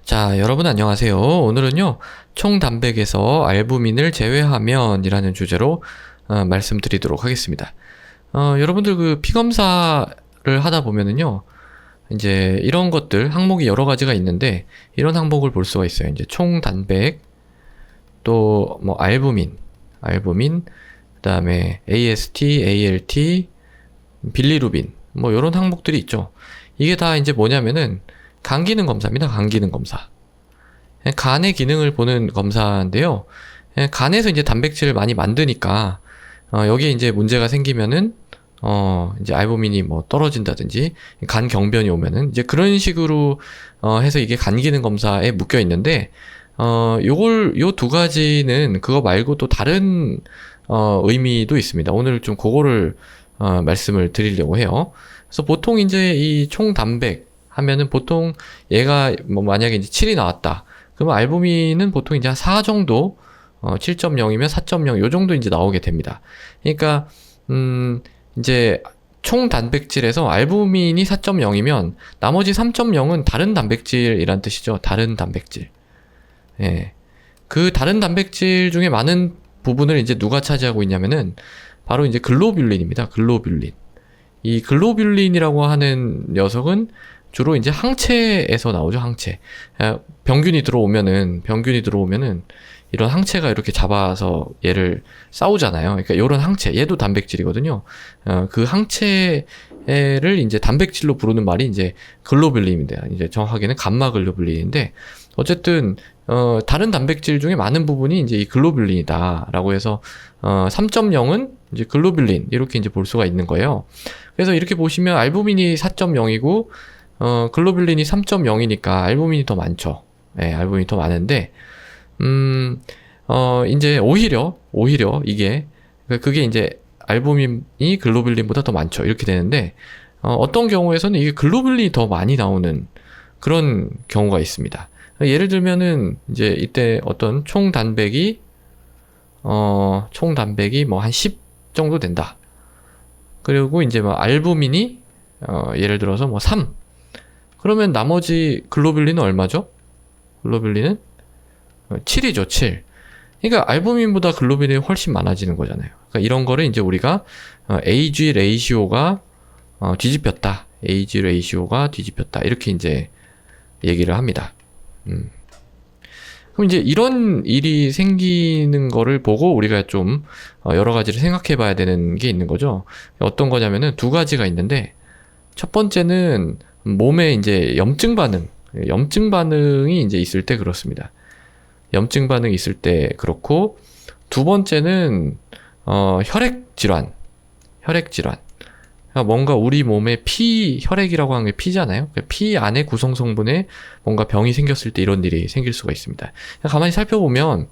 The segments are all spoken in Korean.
자, 여러분 안녕하세요. 오늘은요, 총 단백에서 알부민을 제외하면 이라는 주제로 말씀드리도록 하겠습니다. 여러분들 그 피검사를 하다 보면은요, 이제 이런 것들, 항목이 여러 가지가 있는데, 이런 항목을 볼 수가 있어요. 이제 총 단백, 또 뭐 알부민, 그 다음에 AST, ALT, 빌리루빈, 뭐 이런 항목들이 있죠. 이게 다 이제 뭐냐면은, 간 기능 검사입니다. 간 기능 검사. 간의 기능을 보는 검사인데요. 간에서 이제 단백질을 많이 만드니까 여기에 이제 문제가 생기면은 이제 알부민이 뭐 떨어진다든지 간 경변이 오면은 이제 그런 식으로 해서 이게 간 기능 검사에 묶여 있는데 요 두 가지는 그거 말고 또 다른 의미도 있습니다. 오늘 좀 그거를 말씀을 드리려고 해요. 그래서 보통 이제 이 총 단백 하면은 보통 얘가 뭐 만약에 이제 7이 나왔다. 그러면 알부민은 보통 이제 한 4 정도, 7.0이면 4.0 요 정도 이제 나오게 됩니다. 그러니까 이제 총 단백질에서 알부민이 4.0이면 나머지 3.0은 다른 단백질이란 뜻이죠. 다른 단백질. 예. 그 다른 단백질 중에 많은 부분을 이제 누가 차지하고 있냐면은 바로 이제 글로뷸린입니다. 글로뷸린. 이 글로뷸린이라고 하는 녀석은 주로 이제 항체에서 나오죠, 항체. 병균이 들어오면은 이런 항체가 이렇게 잡아서 얘를 싸우잖아요. 그러니까 이런 항체, 얘도 단백질이거든요. 그 항체를 이제 단백질로 부르는 말이 이제 글로뷸린입니다. 이제 정확하게는 감마 글로뷸린인데, 어쨌든, 다른 단백질 중에 많은 부분이 이제 이 글로뷸린이다라고 해서, 3.0은 이제 글로뷸린, 이렇게 이제 볼 수가 있는 거예요. 그래서 이렇게 보시면 알부민이 4.0이고, 글로뷸린이 3.0이니까 알부민이 더 많죠. 네, 알부민이 더 많은데, 이제 오히려 이게, 그게 이제 알부민이 글로뷸린보다 더 많죠. 이렇게 되는데, 어떤 경우에서는 이게 글로뷸린이 더 많이 나오는 그런 경우가 있습니다. 예를 들면은, 이제 이때 어떤 총 단백이 뭐 한 10 정도 된다. 그리고 이제 뭐 알부민이, 예를 들어서 뭐 3. 그러면 나머지 글로뷸린은 얼마죠? 글로뷸린은 7이죠, 7. 그러니까 알부민보다 글로뷸린이 훨씬 많아지는 거잖아요. 그러니까 이런 거를 이제 우리가 AG 레이시오가 뒤집혔다. AG 레이시오가 뒤집혔다. 이렇게 이제 얘기를 합니다. 그럼 이제 이런 일이 생기는 거를 보고 우리가 좀 여러 가지를 생각해 봐야 되는 게 있는 거죠. 어떤 거냐면은 두 가지가 있는데, 첫 번째는 몸에 이제 염증 반응이 이제 있을 때 그렇습니다. 염증 반응이 있을 때 그렇고, 두 번째는 혈액 질환. 그러니까 뭔가 우리 몸에 혈액이라고 하는 게 피잖아요. 피 안에 구성 성분에 뭔가 병이 생겼을 때 이런 일이 생길 수가 있습니다. 가만히 살펴보면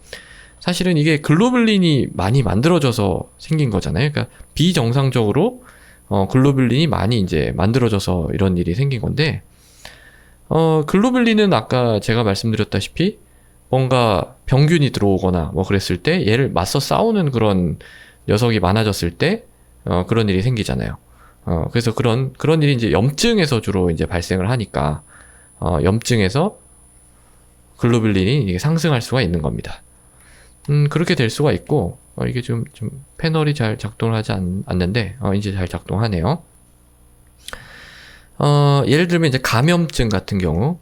사실은 이게 글로뷸린이 많이 만들어져서 생긴 거잖아요. 그러니까 비정상적으로 글로뷸린이 많이 이제 만들어져서 이런 일이 생긴 건데, 글로뷸린은 아까 제가 말씀드렸다시피 뭔가 병균이 들어오거나 뭐 그랬을 때 얘를 맞서 싸우는 그런 녀석이 많아졌을 때 그런 일이 생기잖아요. 그래서 그런 일이 이제 염증에서 주로 이제 발생을 하니까 염증에서 글로뷸린이 이게 상승할 수가 있는 겁니다. 그렇게 될 수가 있고, 이게 좀 패널이 잘 작동을 하지 않는데, 이제 잘 작동하네요. 예를 들면 이제 감염증 같은 경우,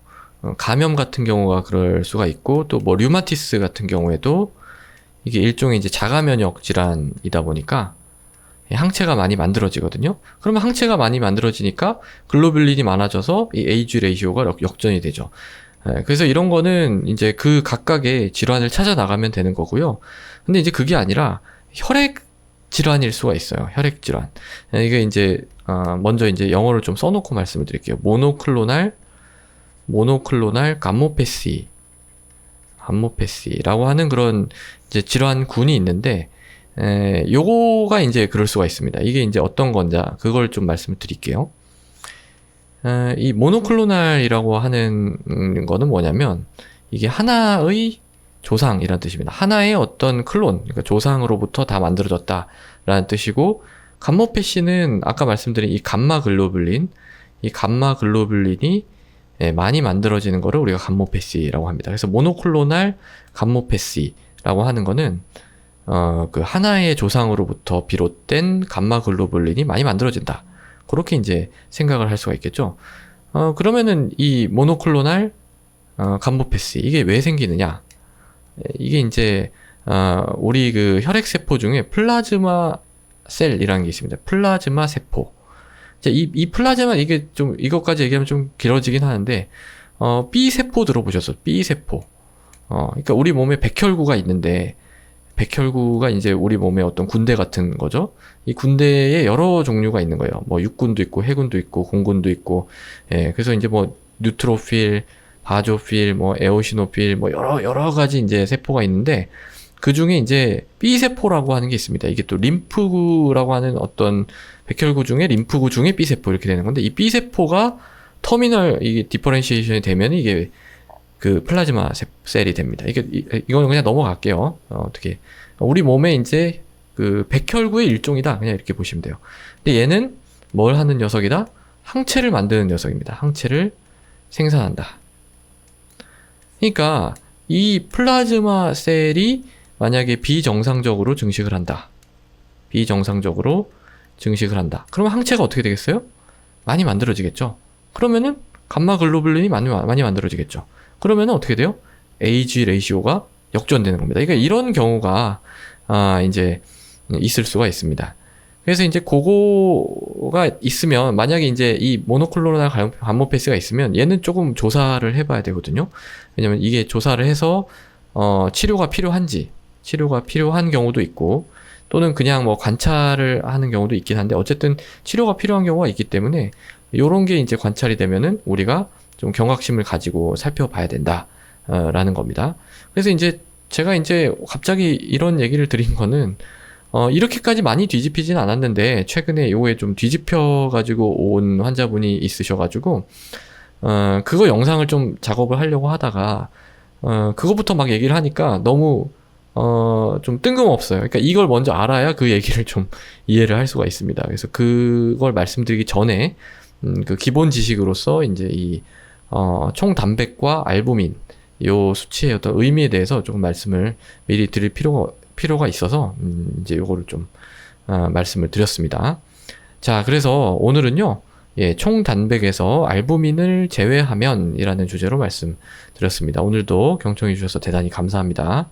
감염 같은 경우가 그럴 수가 있고, 또 뭐 류마티스 같은 경우에도 이게 일종의 이제 자가 면역 질환이다 보니까 항체가 많이 만들어지거든요. 그러면 항체가 많이 만들어지니까 글로뷸린이 많아져서 이 AG 레이시오가 역전이 되죠. 그래서 이런 거는 이제 그 각각의 질환을 찾아 나가면 되는 거고요. 근데 이제 그게 아니라 혈액 질환일 수가 있어요. 혈액 질환. 이게 이제 먼저 이제 영어를 좀 써놓고 말씀을 드릴게요. 모노클로날 감모패시라고 하는 그런 이제 질환군이 있는데, 요거가 이제 그럴 수가 있습니다. 이게 이제 어떤 건지 그걸 좀 말씀을 드릴게요. 이 모노클로날이라고 하는 거는 뭐냐면, 이게 하나의 조상이라는 뜻입니다. 하나의 어떤 클론, 그러니까 조상으로부터 다 만들어졌다라는 뜻이고, 감모패시는 아까 말씀드린 이 감마 글로뷸린이 많이 만들어지는 거를 우리가 감모패시라고 합니다. 그래서 모노클로날 감모패시라고 하는 거는 그 하나의 조상으로부터 비롯된 감마 글로불린이 많이 만들어진다. 그렇게 이제 생각을 할 수가 있겠죠. 그러면은 이 모노클로날 감모패시 이게 왜 생기느냐? 이게 이제 우리 그 혈액세포 중에 플라즈마 셀이라는 게 있습니다. 플라즈마 세포. 이 플라즈마 이게 좀 이것까지 얘기하면 좀 길어지긴 하는데 B세포 들어보셨어요? B세포. 그러니까 우리 몸에 백혈구가 있는데 백혈구가 이제 우리 몸의 어떤 군대 같은 거죠. 이 군대에 여러 종류가 있는 거예요. 뭐 육군도 있고 해군도 있고 공군도 있고. 그래서 이제 뭐 뉴트로필, 바조필, 뭐 에오시노필, 뭐 여러 가지 이제 세포가 있는데 그 중에 이제 B세포라고 하는 게 있습니다. 이게 또 림프구라고 하는 어떤 백혈구 중에 림프구 중에 B세포 이렇게 되는 건데 이 B세포가 터미널 이게 디퍼런시에이션이 되면 이게 그 플라즈마 셀이 됩니다. 이거는 그냥 넘어갈게요. 어떻게 우리 몸에 이제 그 백혈구의 일종이다. 그냥 이렇게 보시면 돼요. 근데 얘는 뭘 하는 녀석이다? 항체를 만드는 녀석입니다. 항체를 생산한다. 그러니까 이 플라즈마 셀이 만약에 비정상적으로 증식을 한다. 비정상적으로 증식을 한다. 그러면 항체가 어떻게 되겠어요? 많이 만들어지겠죠. 그러면은 감마 글로불린이 많이 만들어지겠죠. 그러면은 어떻게 돼요? AG 레이시오가 역전되는 겁니다. 그러니까 이런 경우가 이제 있을 수가 있습니다. 그래서 이제 그거가 있으면 만약에 이제 이 모노클로날 감모패시가 있으면 얘는 조금 조사를 해봐야 되거든요. 왜냐면 이게 조사를 해서 치료가 필요한 경우도 있고 또는 그냥 뭐 관찰을 하는 경우도 있긴 한데 어쨌든 치료가 필요한 경우가 있기 때문에 요런 게 이제 관찰이 되면은 우리가 좀 경각심을 가지고 살펴봐야 된다 라는 겁니다. 그래서 이제 제가 이제 갑자기 이런 얘기를 드린 거는 이렇게까지 많이 뒤집히진 않았는데 최근에 요에 좀 뒤집혀 가지고 온 환자분이 있으셔 가지고 그거 영상을 좀 작업을 하려고 하다가 그거부터 막 얘기를 하니까 너무 좀 뜬금없어요. 그러니까 이걸 먼저 알아야 그 얘기를 좀 이해를 할 수가 있습니다. 그래서 그걸 말씀드리기 전에 그 기본 지식으로서 이제 이 총 단백과 알부민 요 수치의 어떤 의미에 대해서 조금 말씀을 미리 드릴 필요가 있어서 이제 요거를 좀 말씀을 드렸습니다. 자, 그래서 오늘은요. 총 단백에서 알부민을 제외하면 이라는 주제로 말씀드렸습니다. 오늘도 경청해 주셔서 대단히 감사합니다.